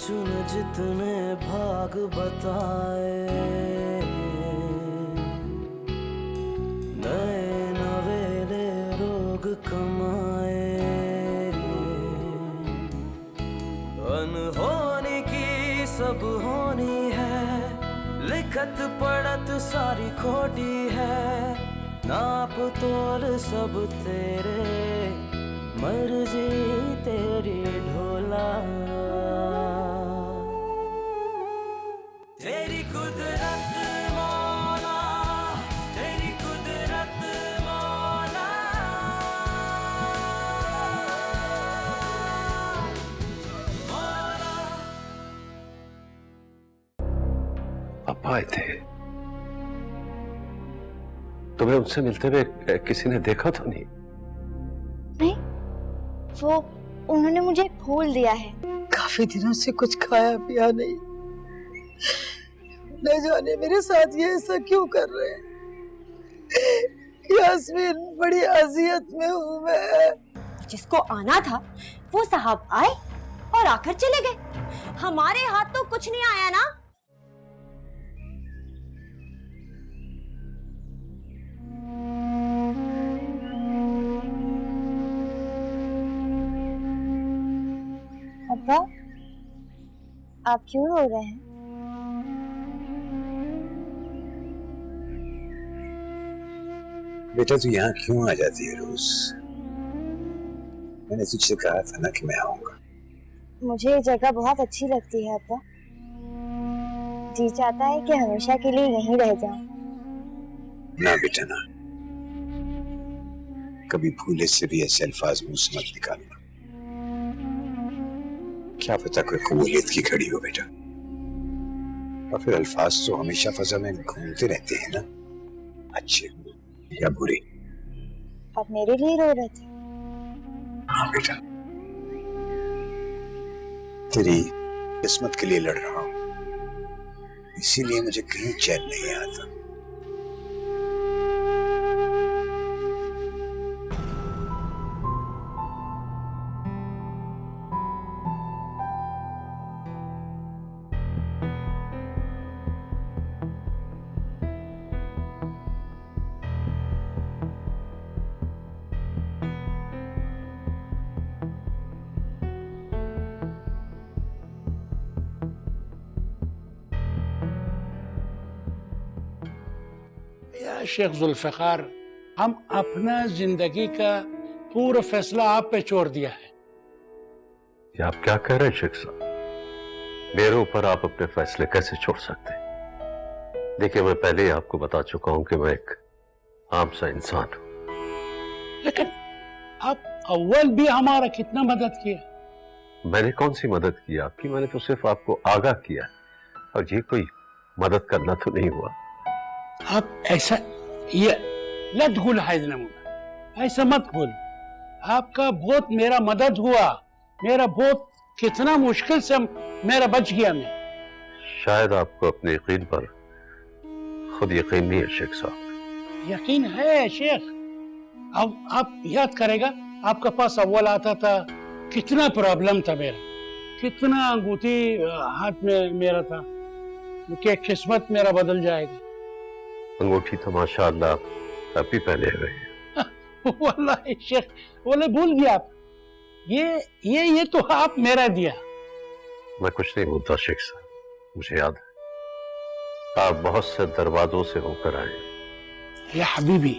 चुन जितने भाग बताए, नए नवेले रोग कमाए, अनहोनी की सब होनी है, लिखत पढ़त सारी खोटी है, नाप तोल सब तेरे, मर्जी तेरी ढोला, तेरी कुदरत मौला, तेरी कुदरत मौला, मौला। पापा आए थे, तुम्हें उनसे मिलते हुए किसी ने देखा तो नहीं? नहीं, वो उन्होंने मुझे फूल दिया है। काफी दिनों से कुछ खाया पिया नहीं, न जाने मेरे साथ ये ऐसा क्यों कर रहे हैं। यास्मीन, बड़ी अजियत में हूँ मैं। जिसको आना था वो साहब आए और आकर चले गए, हमारे हाथ तो कुछ नहीं आया ना। अब्बा, आप क्यों रो रहे हैं? बेटा, तू यहाँ क्यों आ जाती है रोज? मैंने तुझसे कहा था ना कि मैं आऊंगा। मुझे ये जगह बहुत अच्छी लगती है अब्बा। जी चाहता है कि हमेशा के लिए यहीं रह जाऊं। ना बेटा ना, कभी भूले से भी ऐसे अल्फाज मुंह से मत निकालना। क्या पता कोई कबूलियत की घड़ी हो बेटा, और फिर अल्फाज तो हमेशा फजा में घूमते रहते हैं ना, अच्छे या बुरे। आप मेरे लिए रो रहे थे? हाँ बेटा, तेरी किस्मत के लिए लड़ रहा हूं, इसीलिए मुझे कहीं चैन नहीं आता। शेख जुल्फिकार, हम अपना जिंदगी का पूरा फैसला आप पे छोड़ दिया है। ये आप क्या कह रहे हैं शेख साहब? मेरे ऊपर आप अपने फैसले कैसे छोड़ सकते हैं? देखिए, मैं पहले ही आपको बता चुका हूं कि मैं एक आम सा इंसान हूं। लेकिन आप अव्वल भी हमारा कितना मदद किया। मैंने कौन सी मदद की आपकी? मैंने तो सिर्फ आपको आगाह किया, और ये कोई मदद करना तो नहीं हुआ। आप ऐसा ये लत गुल ऐसा मत बोल। आपका बहुत मेरा मदद हुआ, मेरा बहुत कितना मुश्किल से मेरा बच गया। मैं शायद आपको अपने यकीन पर खुद यकीन नहीं है शेख साहब। यकीन है शेख। अब आप याद करेगा, आपके पास अव्वल आता था, कितना प्रॉब्लम था मेरा, कितना अंगूठी हाथ में मेरा था कि किस्मत मेरा बदल जाएगा। अंगूठी तो माशाअल्लाह अभी पहने हुए हैं। वल्लाही शेख, बोले भूल गया आप। ये तो आप मेरा दिया। मैं कुछ नहीं भूलता शेख साहब, मुझे याद है आप बहुत से दरवाजों से होकर आए। या हबीबी,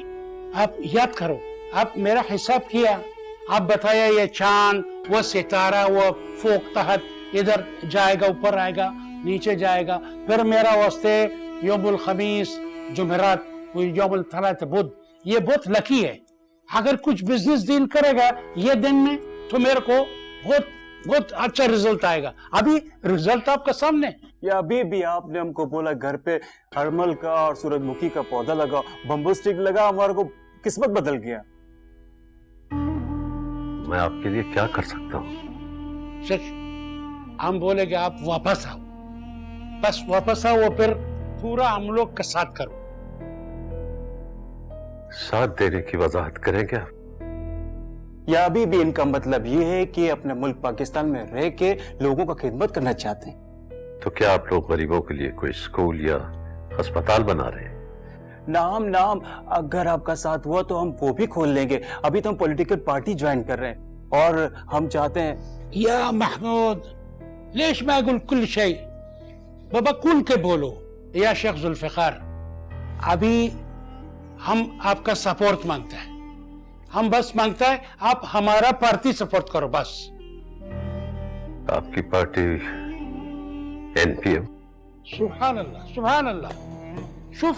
आप याद करो, आप मेरा हिसाब किया, आप बताया ये चांद, वो सितारा, वो फोक तहत इधर जाएगा, ऊपर आएगा, नीचे जाएगा, फिर मेरा वास्ते यौमुल खमीस, जुमेरात, यौमुल तलात, बुध, ये बहुत लकी है। अगर कुछ बिजनेस डील करेगा ये दिन में तो मेरे को बहुत बहुत अच्छा रिजल्ट आएगा। अभी रिजल्ट आपका सामने। या अभी भी आपने हमको बोला घर पे हरमल का और सूरजमुखी का पौधा लगाओ, बम्बू स्टिक लगा, हमारे को किस्मत बदल गया। मैं आपके लिए क्या कर सकता हूँ? शेख, हम बोले कि आप वापस आओ, बस वापस आओ, वो फिर पूरा हम लोग का साथ करो। साथ देने की वजाहत करें क्या? या अभी भी इनका मतलब ये है कि अपने मुल्क पाकिस्तान में रह के लोगों का खिदमत करना चाहते हैं? तो क्या आप लोग गरीबों के लिए कोई स्कूल या अस्पताल बना रहे हैं? नाम नाम, अगर आपका साथ हुआ तो हम वो भी खोल लेंगे। अभी तो हम पॉलिटिकल पार्टी ज्वाइन कर रहे हैं और हम चाहते हैं। या महमूद, लेश मैं अकुल कुल शय बाबा कुल के बोलो। या शेख जुल्फिकार, अभी हम आपका सपोर्ट मांगते हैं। हम बस मांगता है आप हमारा पार्टी सपोर्ट करो बस। आपकी पार्टी एनपीएम? सुभान अल्लाह, सुभान अल्लाह। शुफ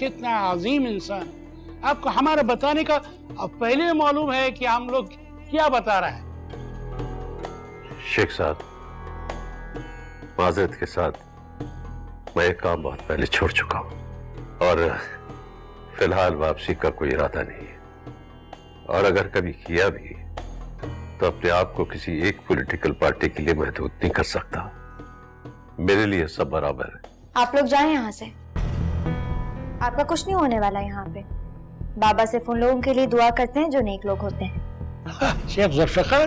कितना अजीम इंसान। आपको हमारा बताने का अब पहले मालूम है कि हम लोग क्या बता रहे हैं। शेख साहब, माजरत के साथ मैं एक काम बहुत पहले छोड़ चुका हूं और फिलहाल वापसी का कोई इरादा नहीं है। और अगर कभी किया भी तो अपने आप को किसी एक पॉलिटिकल पार्टी के लिए महदूद नहीं कर सकता। मेरे लिए सब बराबर है। आप लोग जाएं यहाँ से, आपका कुछ नहीं होने वाला यहाँ पे। बाबा सिर्फ उन लोगों के लिए दुआ करते हैं जो नेक लोग होते हैं। शेख जुल्फिकार,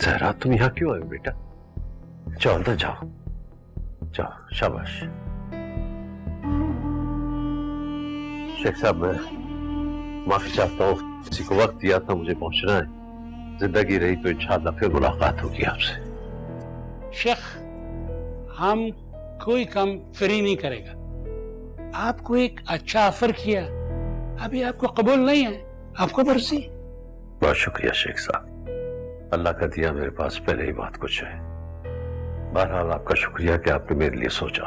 जहरा, तुम यहाँ क्यों आए बेटा? जाओ अंदर जाओ, जाओ, शाबाश। शेख साहब, मैं माफी चाहता हूँ, किसी को वक्त दिया था, मुझे पहुंचना है। जिंदगी रही तो इंशाअल्लाह फिर मुलाकात होगी आपसे। शेख, हम कोई काम फ्री नहीं करेगा। आपको एक अच्छा ऑफर किया, अभी आपको कबूल नहीं है, आपको मर्जी। बहुत शुक्रिया शेख साहब, अल्लाह का दिया मेरे पास पहले ही बहुत कुछ है। बहरहाल आपका शुक्रिया कि आपने मेरे लिए सोचा।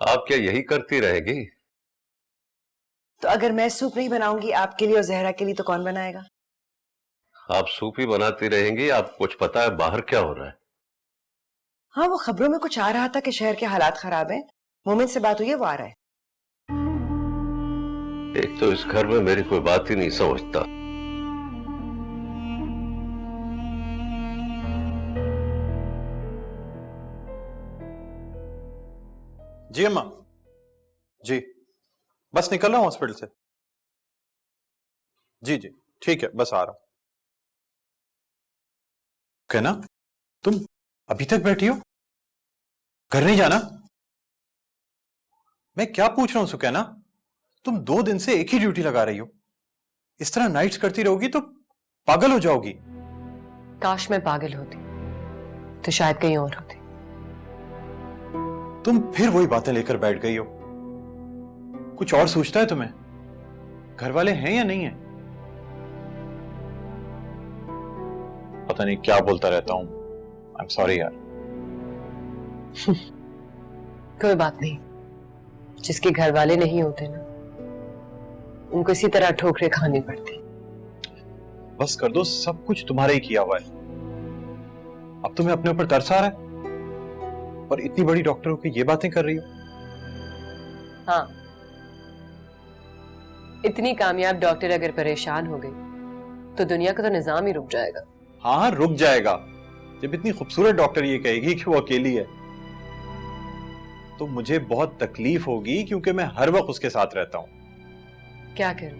आप क्या यही करती रहेगी? तो अगर मैं सूप नहीं बनाऊंगी आपके लिए और जहरा के लिए तो कौन बनाएगा? आप सूप ही बनाती रहेंगी? आपको कुछ पता है बाहर क्या हो रहा है? हाँ, वो खबरों में कुछ आ रहा था कि शहर के हालात खराब हैं। मोमिन से बात हुई है, वो आ रहा है। एक तो इस घर में मेरी कोई बात ही नहीं समझता। जी अम्मा जी, बस निकल रहा हूं हॉस्पिटल से। जी जी ठीक है, बस आ रहा हूं। कहना, तुम अभी तक बैठी हो, घर नहीं जाना? मैं क्या पूछ रहा हूं सुकैना, तुम 2 दिन से एक ही ड्यूटी लगा रही हो। इस तरह नाइट्स करती रहोगी तो पागल हो जाओगी। काश मैं पागल होती तो शायद कहीं और होती। तुम फिर वही बातें लेकर बैठ गई हो। कुछ और सोचता है तुम्हें? घर वाले हैं या नहीं है? पता नहीं क्या बोलता रहता हूं। आई एम सॉरी यार। कोई बात नहीं, जिसके घर वाले नहीं होते ना, उनको इसी तरह ठोकरें खानी पड़ती। बस कर दो, सब कुछ तुम्हारे ही किया हुआ है। अब तुम्हें अपने ऊपर तरस आ रहा है और इतनी बड़ी डॉक्टर होकर ये बातें कर रही हो। हाँ, इतनी कामयाब डॉक्टर अगर परेशान हो गई तो दुनिया का तो निजाम ही रुक जाएगा। हाँ, रुक जाएगा जब इतनी खूबसूरत डॉक्टर ये कहेगी कि वो अकेली है। तो मुझे बहुत तकलीफ होगी क्योंकि मैं हर वक्त उसके साथ रहता हूं। क्या करूं,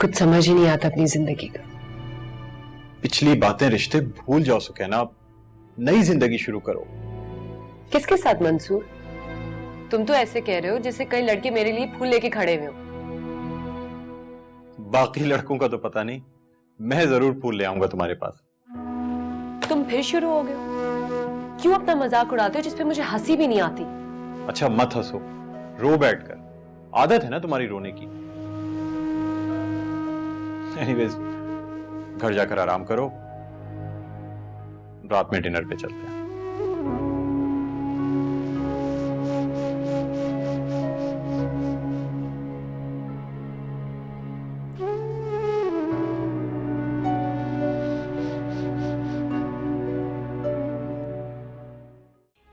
कुछ समझ ही नहीं आता अपनी जिंदगी का। पिछली बातें, रिश्ते भूल जाओ सुकैना, नई जिंदगी शुरू करो। किसके साथ मंसूर? तुम तो ऐसे कह रहे हो जैसे कई लड़के मेरे लिए फूल लेके खड़े हुए हो। बाकी लड़कों का तो पता नहीं, मैं जरूर फूल ले आऊंगा तुम्हारे पास। तुम फिर शुरू हो गए हो? क्यों अपना मजाक उड़ाते हो जिसपे मुझे हंसी भी नहीं आती? अच्छा मत हंसो, रो बैठकर। आदत है ना तुम्हारी रोने की। एनीवेज, घर जाकर आराम करो, रात में डिनर पे चलते हैं।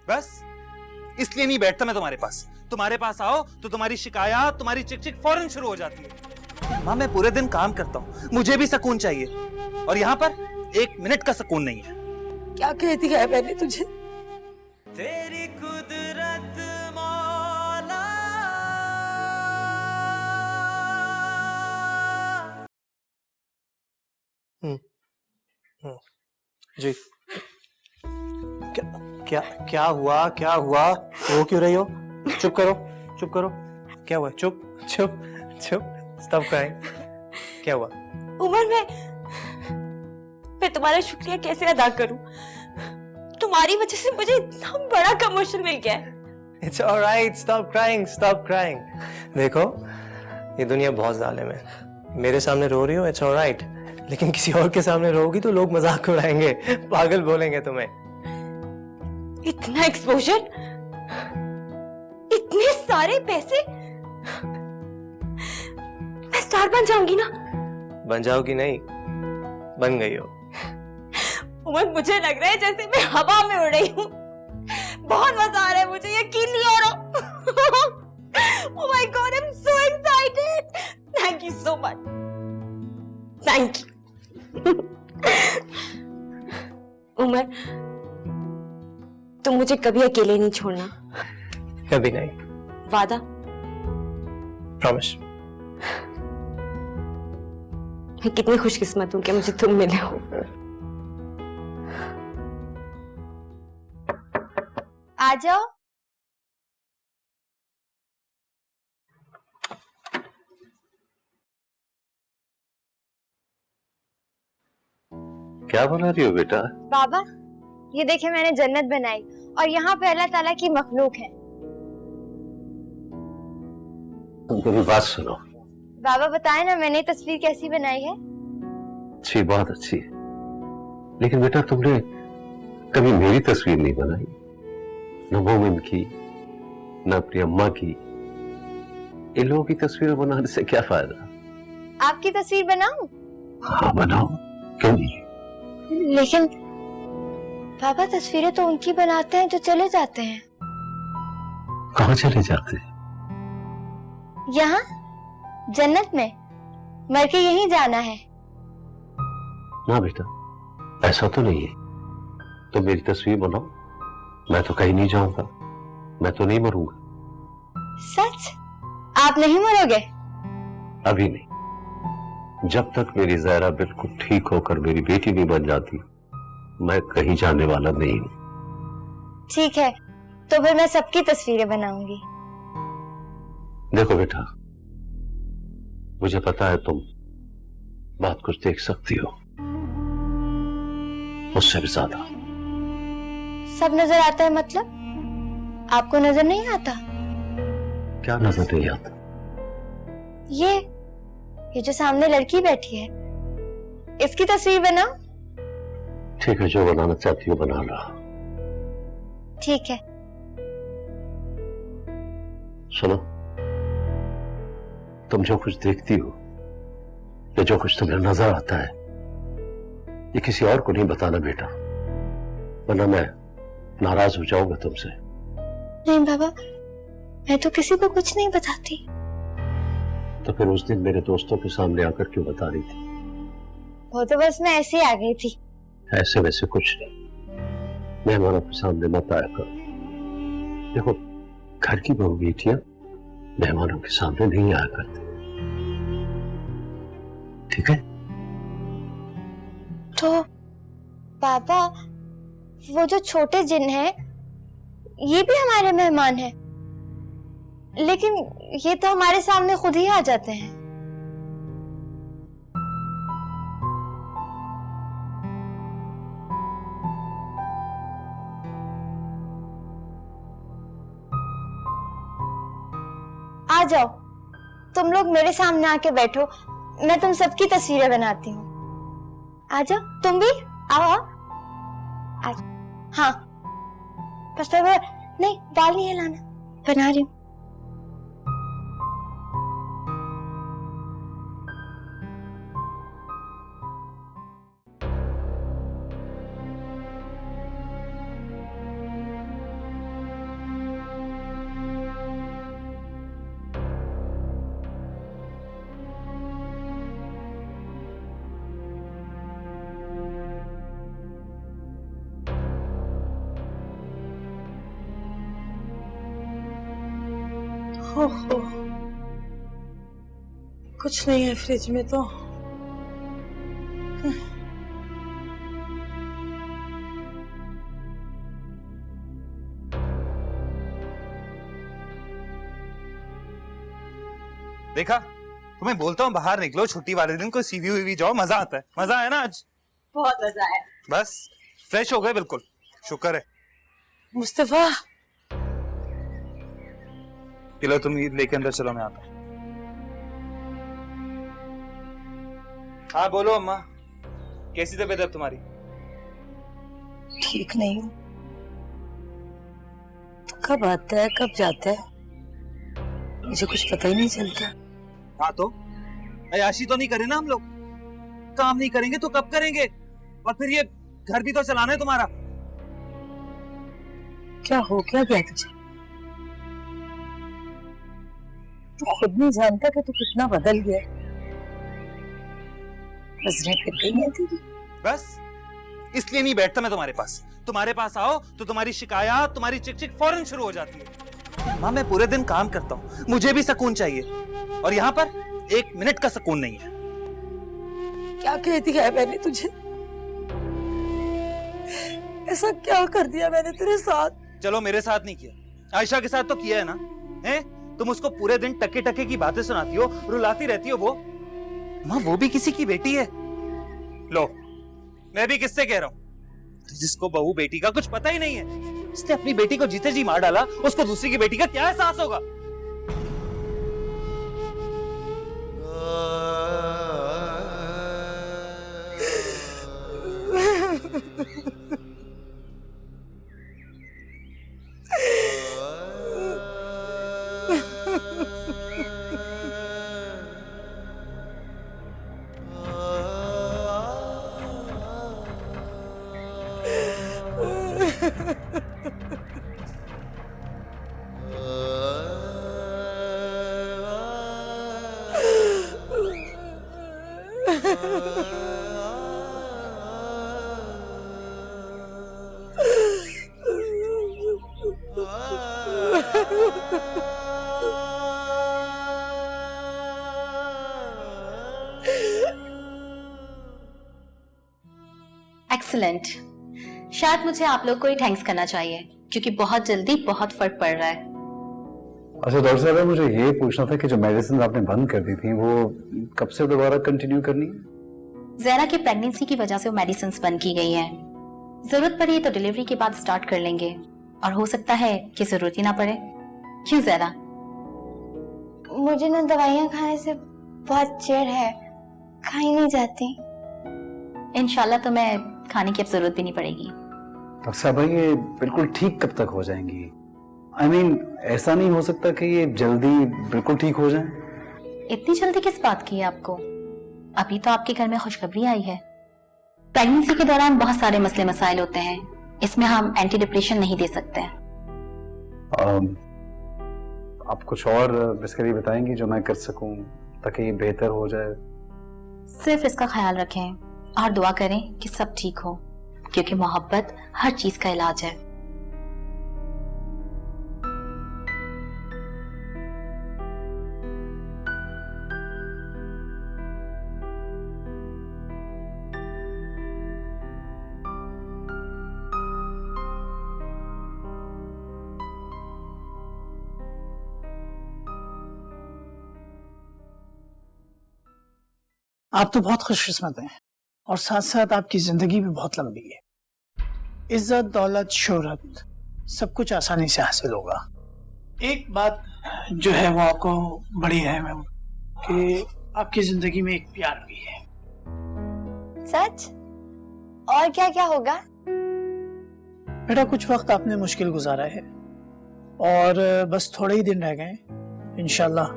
बस इसलिए नहीं बैठता मैं तुम्हारे पास। तुम्हारे पास आओ तो तुम्हारी शिकायत, तुम्हारी चिक चिक फौरन शुरू हो जाती है। माँ, मैं पूरे दिन काम करता हूँ, मुझे भी सुकून चाहिए, और यहाँ पर 1 मिनट का सुकून नहीं है। क्या कहती है मैंने तुझे? तेरी कुदरत मौला। जी, क्या क्या हुआ? क्या हुआ? रो क्यों रही हो? चुप करो, चुप करो। क्या हुआ? चुप चुप चुप, स्टॉप क्राइंग। क्या हुआ? उमर, मैं तुम्हारा शुक्रिया कैसे अदा करूं? तुम्हारी वजह से मुझे इतना बड़ा प्रमोशन मिल गया है। It's alright, stop crying, stop crying. देखो, ये दुनिया बहुत जालिम है। मेरे सामने रो रही हो, it's alright, लेकिन किसी और के सामने रोगी तो लोग मजाक उड़ाएंगे, पागल बोलेंगे तुम्हें। इतना एक्सपोजर, इतने सारे पैसे, मैं स्टार बन जाऊंगी ना? बन जाओगी नहीं, बन गई हो। उमर, मुझे लग रहा है जैसे मैं हवा में उड़ रही हूँ। बहुत मजा आ रहा है मुझे, यकीन नहीं हो रहा। Oh my God, I'm so excited. Thank you so much. Thank you. Umar, तुम मुझे कभी अकेले नहीं छोड़ना। कभी नहीं। वादा? प्रॉमिस। मैं कितनी खुशकिस्मत हूँ कि मुझे तुम मिले हो। आ जाओ। क्या बना रही हो बेटा? बाबा, ये देखे मैंने जन्नत बनाई और यहाँ पे अल्लाह ताला की मखलूक है। तुम मेरी बात सुनो। बाबा बताए ना मैंने तस्वीर कैसी बनाई है। अच्छी, बहुत अच्छी, लेकिन बेटा तुमने कभी मेरी तस्वीर नहीं बनाई, न मोमिन की, न अपनी अम्मा की। इन लोगों की तस्वीर बनाने से क्या फायदा? आपकी तस्वीर बनाऊं? हाँ बनाओ, क्यों नहीं। लेकिन पापा, तस्वीरें तो उनकी बनाते हैं जो चले जाते हैं। कहाँ चले जाते हैं? यहाँ जन्नत में, मर के यहीं जाना है। ना बेटा, ऐसा तो नहीं है। तुम मेरी तस्वीर बनाओ, मैं तो कहीं नहीं जाऊंगा, मैं तो नहीं मरूंगा। सच? आप नहीं मरोगे? अभी नहीं। जब तक मेरी ज़हरा बिल्कुल ठीक होकर मेरी बेटी नहीं बन जाती, मैं कहीं जाने वाला नहीं हूं। ठीक है, तो फिर मैं सबकी तस्वीरें बनाऊंगी। देखो बेटा, मुझे पता है तुम बहुत कुछ देख सकती हो, मुझसे भी ज्यादा। सब नजर आता है मतलब? आपको नजर नहीं आता? क्या नजर नहीं आता? ये जो सामने लड़की बैठी है, इसकी तस्वीर बनाओ। ठीक है, जो बनाना चाहती हो बना लो। ठीक है। सुनो, तुम जो कुछ देखती हो या जो कुछ तुम्हें नजर आता है, ये किसी और को नहीं बताना बेटा, वरना मैं नाराज हो जाऊंगा तुमसे। नहीं बाबा, मैं तो किसी को कुछ नहीं बताती। तो फिर उस दिन मेरे दोस्तों के सामने आकर क्यों बता रही थी? वो तो बस मैं ऐसे ही आ गई थी। ऐसे वैसे कुछ नहीं, मेहमानों के सामने मत आया करो। देखो, घर की बहू बेटियां मेहमानों के सामने नहीं आया करते, ठीक है? तो पापा, वो जो छोटे जिन हैं, ये भी हमारे मेहमान हैं, लेकिन ये तो हमारे सामने खुद ही आ जाते हैं। आ जाओ, तुम लोग मेरे सामने आके बैठो, मैं तुम सबकी तस्वीरें बनाती हूँ। आ जाओ, तुम भी आओ। हाँ बस नहीं, दाल नहीं हिलाना, बना रही हूँ। ओहो, कुछ नहीं है फ्रिज में तो। देखा, तुम्हें बोलता हूँ बाहर निकलो, छुट्टी वाले दिन कोई सीवी वीवी जाओ, मजा आता है। मजा है ना आज? बहुत मजा आया। बस फ्रेश हो गए बिल्कुल, शुक्र है। मुस्तफा, चलो तुम ये लेके अंदर चलो, मैं आता हूँ। हाँ बोलो अम्मा, कैसी तबीयत है तुम्हारी? ठीक नहीं हूँ। तो कब आता है कब जाता है, मुझे कुछ पता ही नहीं चलता। हाँ तो अयाशी तो नहीं करे ना हम लोग, काम नहीं करेंगे तो कब करेंगे? और फिर ये घर भी तो चलाना है तुम्हारा। क्या हो क्या गया तुझे? तू खुद नहीं जानता कि तू कितना बदल गया। नजरें फिर गई हैं तेरी। बस इसलिए नहीं बैठता मैं तुम्हारे पास। तुम्हारे पास आओ तो तुम्हारी शिकायत, तुम्हारी चिक चिक फौरन शुरू हो जाती है। माँ मैं पूरे दिन काम करता हूँ, मुझे भी सुकून चाहिए, और यहाँ पर 1 मिनट का सुकून नहीं है। क्या कह दिया है मैंने तुझे? ऐसा क्या कर दिया मैंने तेरे साथ? चलो मेरे साथ नहीं किया, आयशा के साथ तो किया है ना। हैं? तुम उसको पूरे दिन टके टके की बातें सुनाती हो, रुलाती रहती हो। वो माँ वो भी किसी की बेटी है। लो मैं भी किससे कह रहा हूँ, जिसको बहू बेटी का कुछ पता ही नहीं है, उसने अपनी बेटी को जीते जी मार डाला, उसको दूसरी की बेटी का क्या एहसास होगा? एक्सीलेंट। शायद मुझे आप लोग को ही थैंक्स करना चाहिए, क्योंकि बहुत जल्दी बहुत फर्क पड़ रहा है। अच्छा डॉक्टर साहब, मुझे ये पूछना था कि जो मेडिसिन आपने बंद कर दी थी वो कब से दोबारा कंटिन्यू करनी है? ज़हरा की प्रेगनेंसी की वजह से वो मेडिसिन बंद की गई हैं। जरूरत पड़ी तो डिलीवरी के बाद स्टार्ट कर लेंगे, और हो सकता है कि जरूरत ही ना पड़े। क्यों ज़हरा? मुझे ना दवाइयाँ खाने से बहुत चिढ़ है, खाई नहीं जाती। इंशाल्लाह तुम्हें खाने की अब जरूरत भी नहीं पड़ेगी। डॉक्टर साहब ये बिल्कुल ठीक कब तक हो जाएंगी? I mean, ऐसा नहीं हो सकता कि ये जल्दी बिल्कुल ठीक हो जाए? इतनी जल्दी किस बात की है आपको? अभी तो आपके घर में खुशखबरी आई है। प्रेगनेंसी के दौरान बहुत सारे मसले मसाइल होते हैं, इसमें हम एंटी डिप्रेशन नहीं दे सकते। आप कुछ और इसके लिए बताएंगी जो मैं कर सकूं ताकि ये बेहतर हो जाए? सिर्फ इसका ख्याल रखें और दुआ करें कि सब ठीक हो, क्योंकि मोहब्बत हर चीज का इलाज है। आप तो बहुत खुशकिस्मत हैं, और साथ साथ आपकी जिंदगी भी बहुत लंबी है। इज्जत, दौलत, शोहरत सब कुछ आसानी से हासिल होगा। एक बात जो है वो आपको बड़ी अहम है कि आपकी जिंदगी में एक प्यार भी है। सच? और क्या क्या होगा? बेटा कुछ वक्त आपने मुश्किल गुजारा है और बस थोड़े ही दिन रह गए इंशाल्लाह।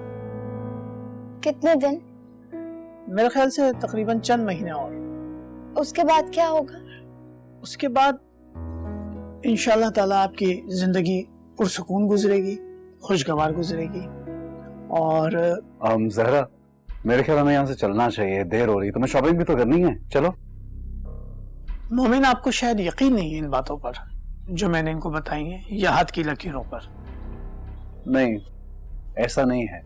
कितने दिन? मेरे ख्याल से तकरीबन चंद महीने और। उसके बाद क्या होगा? उसके बाद इंशाल्लाह ताला आपकी जिंदगी पुरसुकून गुजरेगी, खुशगवार गुजरेगी। और जहरा, मेरे ख्याल में यहाँ से चलना चाहिए, देर हो रही, तुम्हें शॉपिंग भी तो करनी है, चलो। मोमिन, आपको शायद यकीन नहीं है इन बातों पर जो मैंने इनको बताई हैं, या हाथ की लकीरों पर। नहीं, ऐसा नहीं है।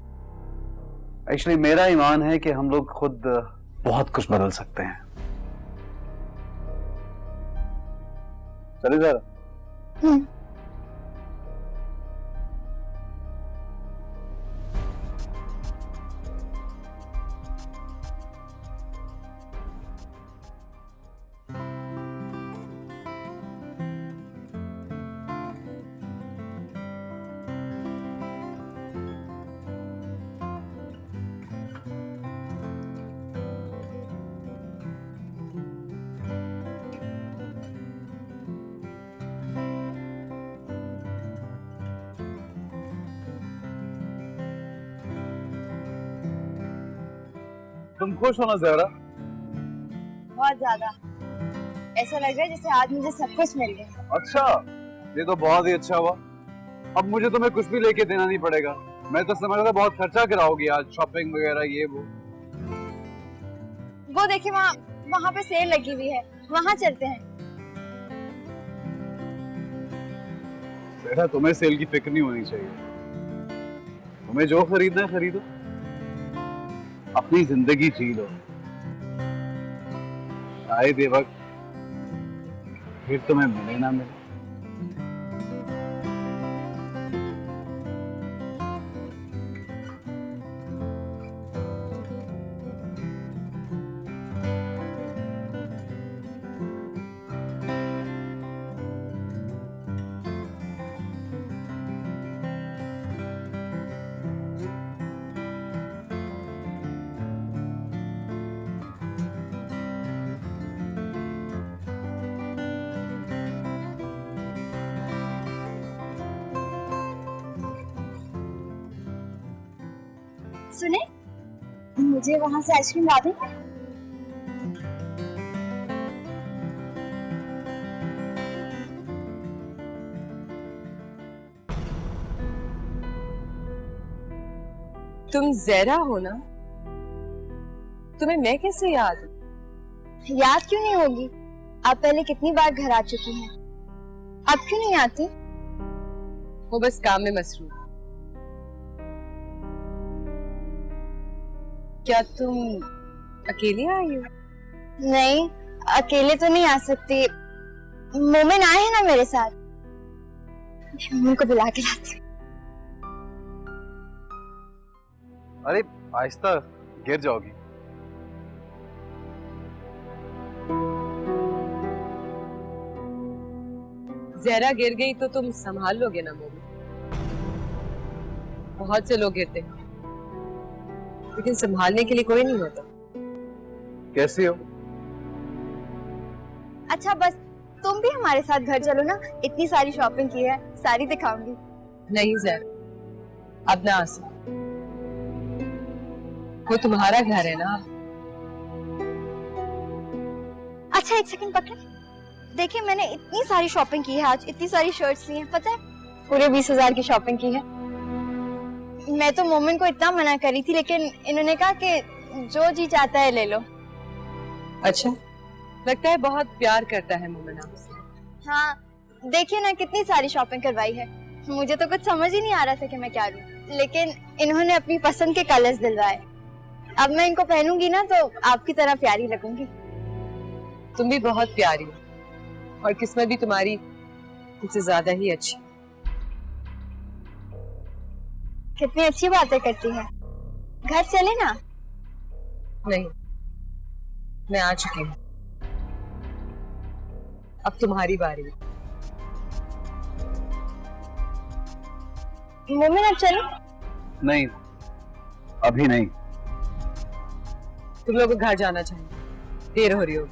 एक्चुअली मेरा ईमान है कि हम लोग खुद बहुत कुछ बदल सकते हैं। चले जरा। तुम खुश हो ना जहरा? बहुत ज्यादा। ऐसा लग रहा है जैसे आज मुझे सब कुछ मिल गया। अच्छा, ये तो बहुत ही अच्छा हुआ। अब मुझे तुम्हें कुछ भी लेके देना नहीं पड़ेगा। मैं तो समझ रहा था बहुत खर्चा कराओगी आज, शॉपिंग वगैरह ये वो देखिए वहाँ पे सेल लगी हुई है, वहाँ चलते हैं। बेटा तुम्हें सेल की फिक्र नहीं होनी चाहिए। तुम्हें जो खरीदना है खरीदो, अपनी जिंदगी जी लो। शायद ये वक्त फिर तुम्हें मिले ना मिले। सुने, मुझे वहां से आइसक्रीम ला दें? तुम जहरा हो ना? तुम्हें मैं कैसे याद हूँ? याद क्यों नहीं होगी? आप पहले कितनी बार घर आ चुकी हैं। अब क्यों नहीं आती? वो बस काम में मसरूफ। क्या तुम अकेली आई हो? नहीं, अकेले तो नहीं आ सकती। मोमिन आए हैं ना मेरे साथ। मोमिन को बुला के लाती हूँ। अरे आहिस्ता, गिर जाओगी। जहरा गिर गई तो तुम संभाल लोगे ना मोमिन? बहुत से लोग गिरते हैं, लेकिन संभालने के लिए कोई नहीं होता। कैसी हो? अच्छा बस तुम भी हमारे साथ घर चलो ना, इतनी सारी शॉपिंग की है, सारी दिखाऊंगी। नहीं जहरा, अब ना आ सकती। वो तुम्हारा घर है ना। अच्छा एक सेकंड पकड़े। देखिए मैंने इतनी सारी शॉपिंग की है आज, इतनी सारी शर्ट्स ली हैं, पता है पूरे 20,000 की शॉपिंग की है। मैं तो मोमिन को इतना मना करी थी, लेकिन इन्होंने कहा कि जो जी चाहता है ले लो। अच्छा, लगता है बहुत प्यार करता है मोमिन आपसे। हाँ देखिए ना कितनी सारी शॉपिंग करवाई है। मुझे तो कुछ समझ ही नहीं आ रहा था कि मैं क्या लूं, लेकिन इन्होंने अपनी पसंद के कलर्स दिलवाए। अब मैं इनको पहनूंगी ना तो आपकी तरह प्यारी लगूंगी। तुम भी बहुत प्यारी हो और किस्मत भी तुम्हारी मुझसे ज्यादा ही अच्छी। कितनी अच्छी बातें करती है। घर चले ना? नहीं, मैं आ चुकी हूँ, अब तुम्हारी बारी है। मोमिन अब चलो। नहीं, अभी नहीं। तुम लोग घर जाना चाहिए, देर हो रही हो।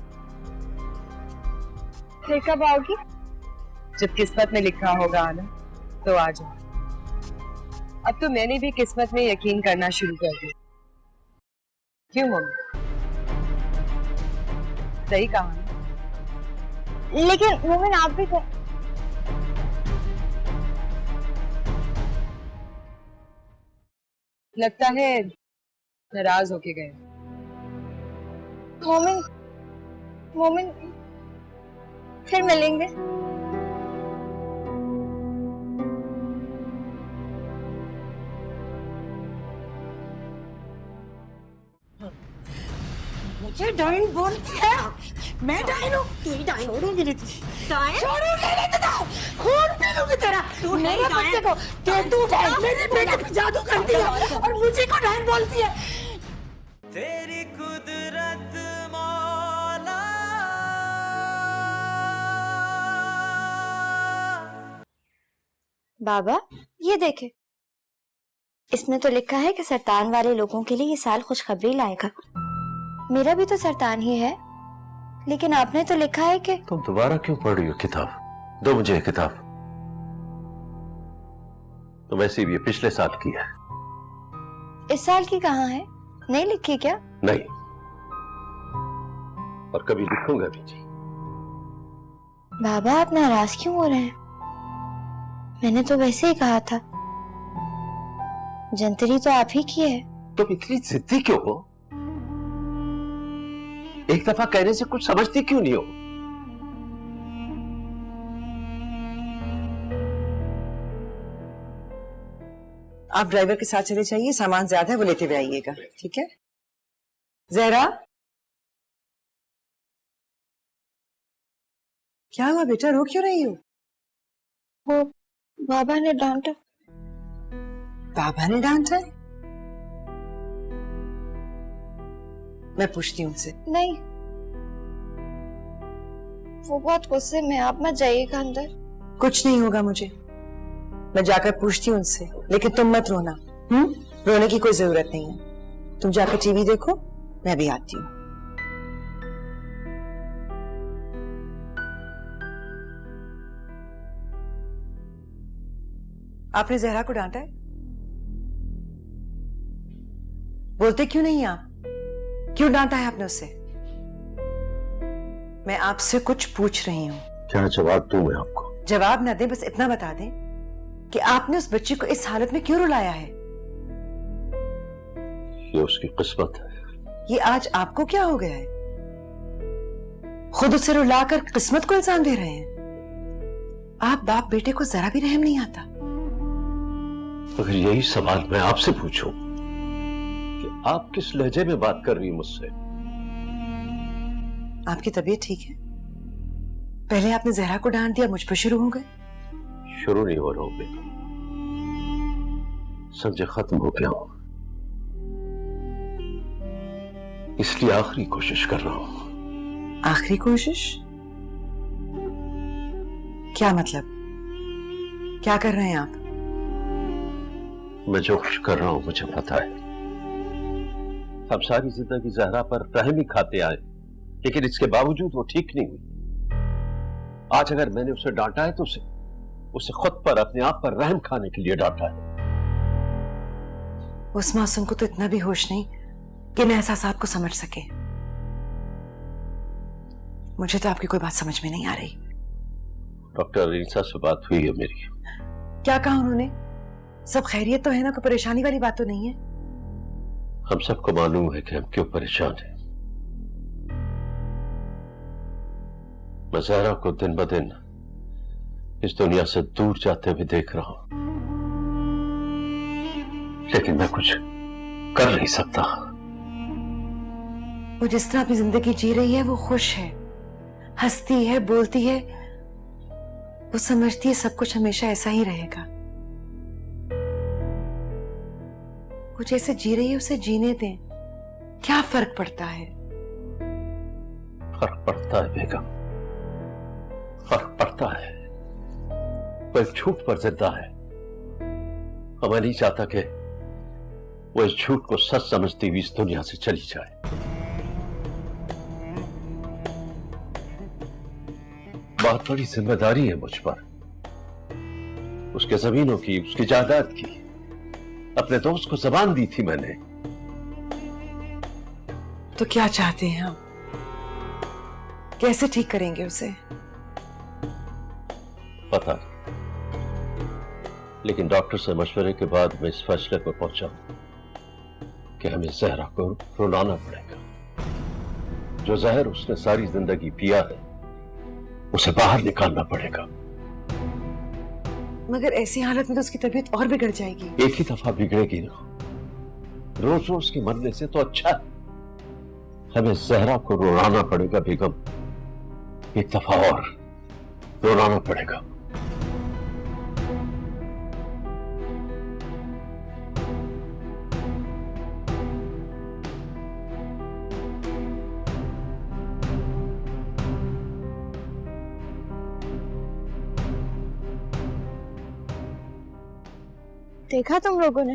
फिर कब आओगी? जब किस्मत में लिखा होगा आना तो आ जाओ। अब तो मैंने भी किस्मत में यकीन करना शुरू कर दिया। क्यों मम्मी, सही कहा ना? लेकिन मोमिन आप भी कर... लगता है नाराज होके गए। मोमिन मोमिन फिर मिलेंगे। मुझे डाइन बोलती है? मैं डाइन हूँ? तेरी डाइन छोड़ूंगी नहीं तुझे। छोड़ूंगी नहीं तुझे। खून पी लूंगी तेरा। तू मेरे बच्चे को तू मेरे बेटे पे जादू करती है और मुझे को डाइन बोलती है। तेरी कुदरत मौला। बाबा ये देखे, इसमें तो लिखा है कि सरतान वाले लोगों के लिए ये साल खुशखबरी लाएगा। मेरा भी तो सरतान ही है, लेकिन आपने तो लिखा है कि... तुम दोबारा क्यों पढ़ रही हो किताब? दो मुझे ये किताब। तो वैसे भी ये पिछले साल की है। इस साल की कहाँ है? नहीं लिखी क्या? नहीं, और कभी लिखूंगा भी नहीं। बाबा आप नाराज क्यों हो रहे हैं? मैंने तो वैसे ही कहा था। जंतरी तो आप ही की है। तुम इतनी जिद्दी क्यों हो? एक दफा कहने से कुछ समझती क्यों नहीं हो? आप ड्राइवर के साथ चले जाइए, सामान ज्यादा है वो लेते हुए आइएगा, ठीक है? जहरा, क्या हुआ बेटा, रो क्यों रही हो? वो बाबा ने डांटा। बाबा ने डांटा? मैं पूछती हूँ उनसे। नहीं, वो बहुत गुस्से में, आप मत जाइएगा अंदर। कुछ नहीं होगा मुझे, मैं जाकर पूछती हूँ उनसे, लेकिन तुम मत रोना। रोने की कोई जरूरत नहीं है। तुम जाकर टीवी देखो, मैं भी आती हूँ। आपने जहरा को डांटा है? बोलते क्यों नहीं आप? क्यों डांटा है आपने उसे? मैं आपसे कुछ पूछ रही हूँ। क्या जवाब दूं मैं आपको? जवाब ना दे, बस इतना बता दें कि आपने उस बच्ची को इस हालत में क्यों रुलाया है? ये उसकी किस्मत है। ये आज आपको क्या हो गया है? खुद उसे रुलाकर किस्मत को इल्जाम दे रहे हैं। आप बाप बेटे को जरा भी रहम नहीं आता। अगर यही सवाल मैं आपसे पूछूं कि आप किस लहजे में बात कर रही हैं मुझसे? आपकी तबीयत ठीक है? पहले आपने जहरा को डांट दिया, मुझ पर शुरू हो गए। शुरू नहीं हो रहा हूं बेटा, समझे खत्म हो गया हूं, इसलिए आखिरी कोशिश कर रहा हूं। आखिरी कोशिश? क्या मतलब? क्या कर रहे हैं आप? मैं जो कुछ कर रहा हूं मुझे पता है। हम सारी जिंदगी जहरा पर रहमी खाते आए, लेकिन इसके बावजूद वो ठीक नहीं हुई। आज अगर मैंने उसे डांटा है तो उसे खुद पर, अपने आप पर रहम खाने के लिए डांटा है। उस मासूम को तो इतना भी होश नहीं कि मैं एहसासात को समझ सके। मुझे तो आपकी कोई बात समझ में नहीं आ रही। डॉक्टर रीसा से बात हुई है मेरी। क्या कहा उन्होंने? सब खैरियत तो है ना? कोई परेशानी वाली बात तो नहीं है? हम सबको मालूम है कि हम क्यों परेशान हैं। मैं ज़हरा को दिन ब दिन इस दुनिया से दूर जाते हुए देख रहा हूं, लेकिन मैं कुछ कर नहीं सकता। वो जिस तरह अपनी जिंदगी जी रही है वो खुश है, हंसती है, बोलती है। वो समझती है सब कुछ हमेशा ऐसा ही रहेगा। वो जैसे जी रही है उसे जीने दें, क्या फर्क पड़ता है? फर्क पड़ता है बेगम, फर्क पड़ता है। वो एक झूठ पर जिंदा है और मैं नहीं चाहता कि वो इस झूठ को सच समझती हुई इस दुनिया से चली जाए। बहुत बड़ी जिम्मेदारी है मुझ पर, उसके जमीनों की, उसकी जायदाद की। अपने दोस्त को जबान दी थी मैंने। तो क्या चाहते हैं हम? कैसे ठीक करेंगे उसे? पता नहीं, लेकिन डॉक्टर से मशवरे के बाद मैं इस फैसले पर पहुंचा कि हमें जहरा को रुलाना पड़ेगा। जो जहर उसने सारी जिंदगी पिया है उसे बाहर निकालना पड़ेगा। मगर ऐसी हालत में तो उसकी तबीयत और बिगड़ जाएगी। एक ही दफा बिगड़ेगी ना, रोज रोज के मरने से तो अच्छा है। हमें जहरा को रुलाना पड़ेगा बेगम, एक दफा और रुलाना पड़ेगा। देखा तुम लोगों ने,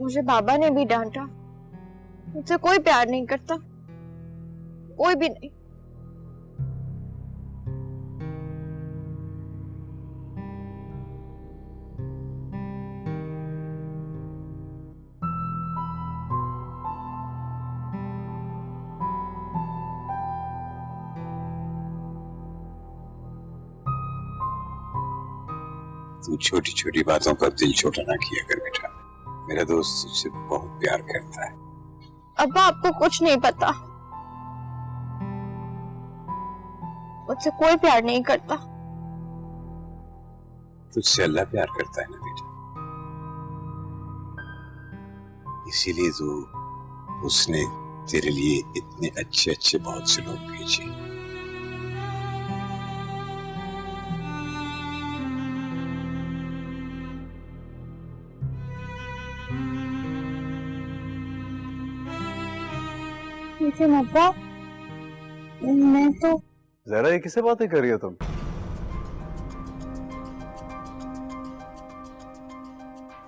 मुझे बाबा ने भी डांटा। मुझसे कोई प्यार नहीं करता, कोई भी नहीं। तू छोटी छोटी बातों पर दिल छोटा ना किया कर बेटा। मेरा दोस्त तुझसे बहुत प्यार करता है। अब्बा आपको कुछ नहीं पता, मुझसे कोई प्यार नहीं करता। तुझसे अल्लाह प्यार करता है ना बेटा, इसीलिए तो उसने तेरे लिए इतने अच्छे अच्छे बहुत से लोग भेजे। लेकिन अब्बा, मैं तो जरा ये किससे बातें कर रही हो तुम?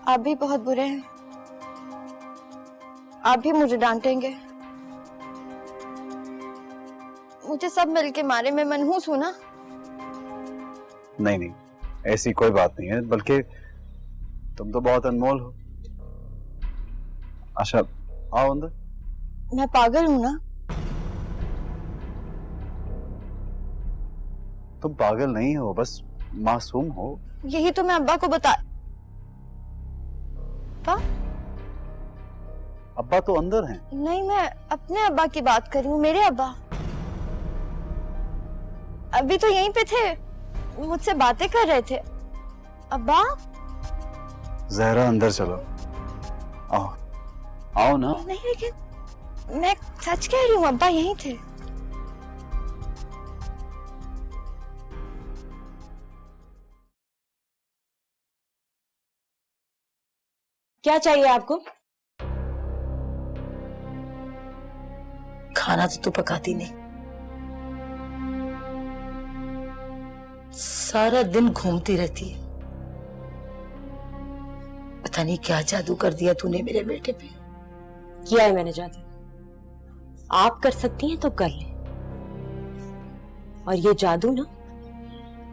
आप भी बहुत बुरे हैं, आप भी मुझे डांटेंगे। मुझे सब मिलके मारे, मैं मनहूस हूं ना। नहीं नहीं, ऐसी कोई बात नहीं है, बल्कि तुम तो बहुत अनमोल हो। अच्छा आओ अंदर। मैं पागल हूं ना? तुम पागल नहीं हो, बस मासूम हो। यही तो मैं अब्बा को बता। अब्बा तो अंदर हैं। नहीं, मैं अपने अब्बा की बात कर रही हूँ। मेरे अब्बा अभी तो यहीं पे थे, मुझसे बातें कर रहे थे। अब्बा, जहरा अंदर चलो। आओ आओ ना। नहीं, लेकिन मैं सच कह रही हूँ, अब्बा यहीं थे। क्या चाहिए आपको? खाना तो तू पकाती नहीं, सारा दिन घूमती रहती है। पता नहीं क्या जादू कर दिया तूने मेरे बेटे पे। किया है मैंने जादू। आप कर सकती हैं तो कर ले। और ये जादू ना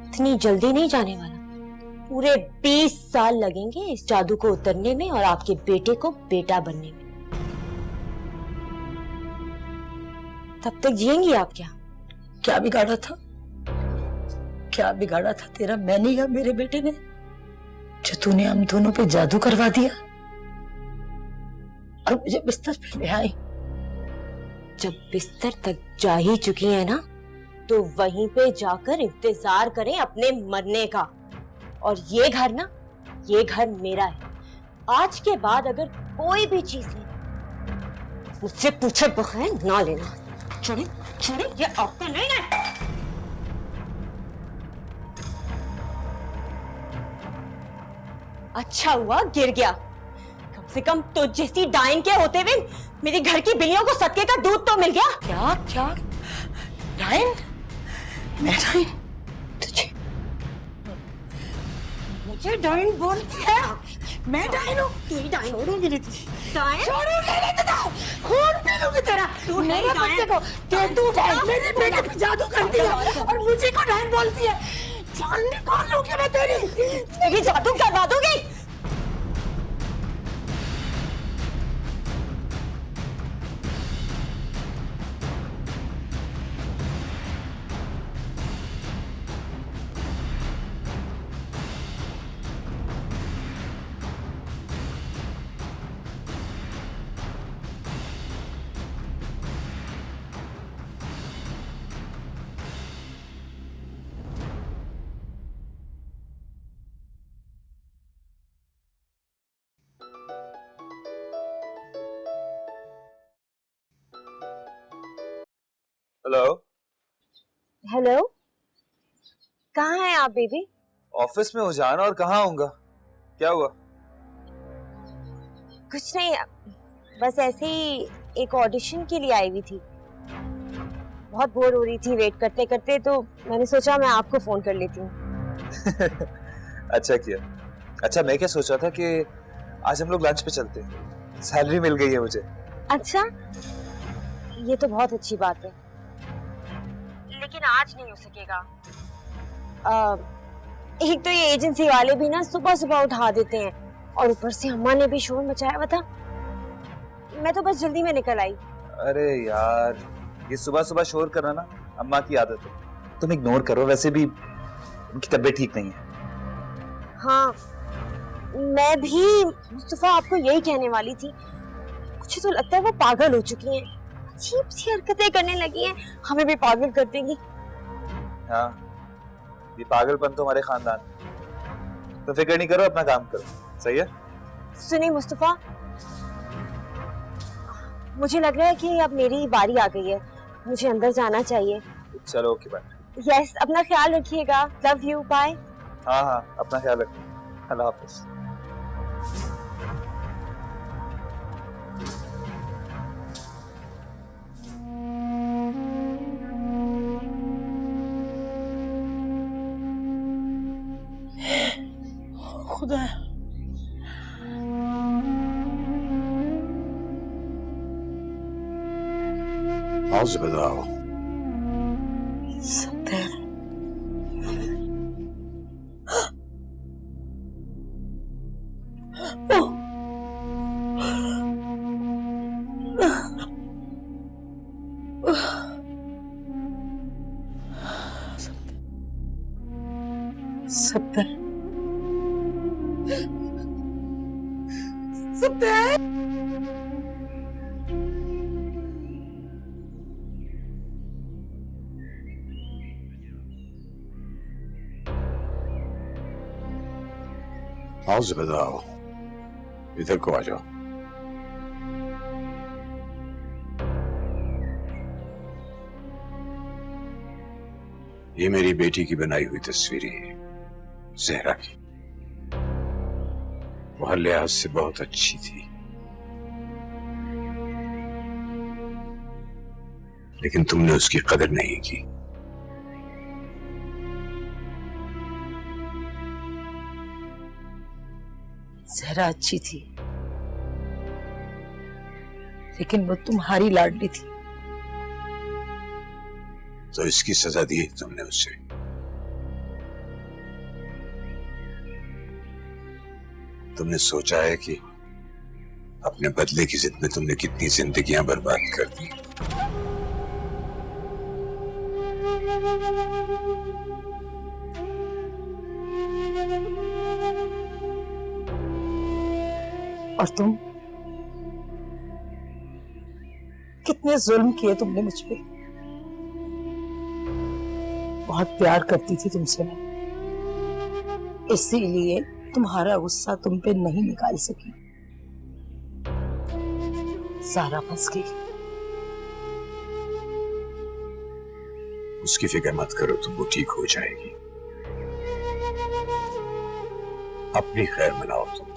इतनी जल्दी नहीं जाने वाला। पूरे 20 साल लगेंगे इस जादू को उतरने में और आपके बेटे को बेटा बनने में। तब तक जिएंगी आप क्या? क्या बिगाड़ा था? क्या बिगाड़ा था तेरा मैंने या मेरे बेटे ने, जो तूने हम दोनों पे जादू करवा दिया और मुझे बिस्तर पे ले आई। जब बिस्तर तक जा ही चुकी है ना, तो वहीं पे जाकर इंतजार करें अपने मरने का। और ये घर ना, ये घर मेरा है। आज के बाद अगर कोई भी चीज लेना, मुझसे पूछे बगैर ना लेना। चले चले, ये आपका नहीं है। अच्छा हुआ गिर गया, कम से कम तो जैसी डाइन के होते हुए मेरे घर की बिल्लियों को सदके का दूध तो मिल गया। क्या क्या डाइन? मैं डाइन? तुझे मुझे डाइन बोलती है? मैं डायन हूँ, तेरी डायन उड़ूंगी नहीं तुझे। छोड़ूंगी नहीं तुझे, खून पी लूंगी तेरा। मेरे बच्चे को तू डायन, मेरे बेटे पे जादू करती है और मुझे को डायन बोलती है। जान निकाल लूंगी मैं तेरी। मेरी जादू करवा दोगी? हेलो। हेलो, कहाँ हैं आप बेबी? ऑफिस में हो जाना, और कहाँ होऊंगा? क्या हुआ? कुछ नहीं, बस ऐसे ही एक ऑडिशन के लिए आई हुई थी। बहुत बोर हो रही थी वेट करते करते, तो मैंने सोचा मैं आपको फोन कर लेती हूँ। अच्छा किया। अच्छा, मैं क्या सोच रहा था कि आज हम लोग लंच पे चलते हैं, सैलरी मिल गई है मुझे। अच्छा, ये तो बहुत अच्छी बात है, लेकिन आज नहीं हो सकेगा। एक तो ये एजेंसी वाले भी ना सुबह सुबह उठा देते हैं, और ऊपर से अम्मा ने भी शोर मचाया हुआ था। मैं तो बस जल्दी में निकल आई। अरे यार, ये सुबह सुबह शोर करना ना अम्मा की आदत है, तुम इग्नोर करो। वैसे भी उनकी तबीयत ठीक नहीं है। हाँ, मैं भी मुस्तफा आपको यही कहने वाली थी। मुझे तो लगता है वो पागल हो चुकी हैं, अजीब सी हरकतें करने लगी हैं, हमें भी पागल कर देंगी। हाँ, ये पागलपन तो हमारे खानदान, तो फिक्र नहीं करो, अपना काम करो। सही है? सुनिए मुस्तफा, मुझे लग रहा है कि अब मेरी बारी आ गई है, मुझे अंदर जाना चाहिए। चलो, ओके बाय। यस, अपना ख्याल रखिएगा। Love you, bye. हाँ हाँ, अपना ख्याल रखो। अल्लाह हाफिज। खुदा, हौस बताओ। सत्तर, सत्तर, सत्तर। हौस बताओ, इधर को आ जाओ। ये मेरी बेटी की बनाई हुई तस्वीरें हैं, जहरा की। वो हर लिहाज से बहुत अच्छी थी, लेकिन तुमने उसकी कदर नहीं की। जहरा अच्छी थी, लेकिन वो तुम्हारी लाडली थी। तो इसकी सजा दी तुमने उसे। तुमने सोचा है कि अपने बदले की जिद में तुमने कितनी जिंदगियां बर्बाद कर दी। और तुम, कितने जुल्म किए तुमने मुझ पे। बहुत प्यार करती थी तुमसे मैं, इसीलिए तुम्हारा गुस्सा तुम पे नहीं निकाल सकी। सारा फंस गई। उसकी फिक्र मत करो, तुम वो ठीक हो जाएगी। अपनी खैर मनाओ तुम।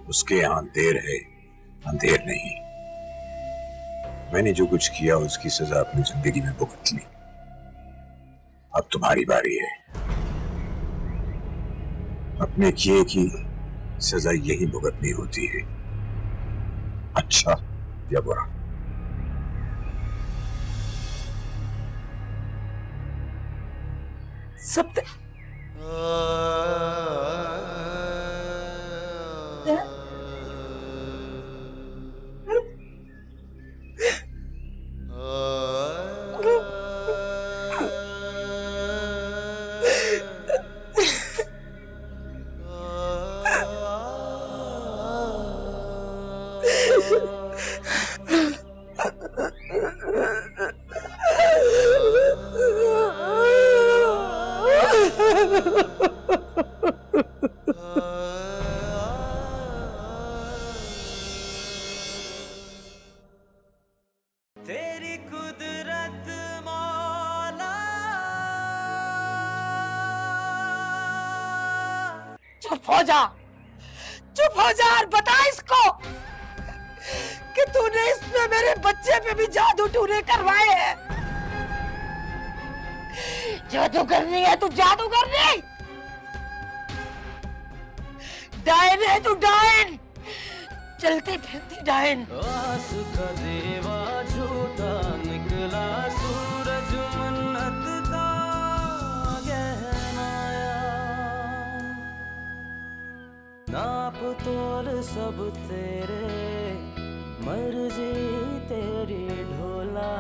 उसके यहाँ देर है, अंधेर नहीं। मैंने जो कुछ किया उसकी सजा अपनी जिंदगी में भुगत ली। अब तुम्हारी बारी है। अपने किए की सजा यही भुगतनी होती है, अच्छा या बुरा। सब तेरी कुदरत मौला। चुप हो जा, चुप हो जा और बता इसको कि तूने इसमें मेरे बच्चे पे भी जादू टूने करवाए हैं। जादू करनी है तू, जादू करनी। डायन है तू, डायन, चलती फिरती डायन। आस का देवा झूठा निकला, सूरज मन्नत का गहनाया। नाप तोल सब तेरे, मर्जी तेरी ढोला।